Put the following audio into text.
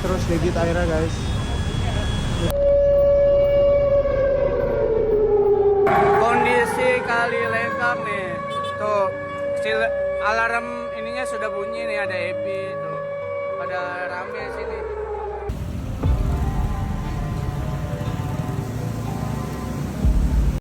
terus gigit airnya guys. Kondisi kali lengkap nih. Tuh, alarm ininya sudah bunyi nih, ada Ebi tuh. Pada rame sini.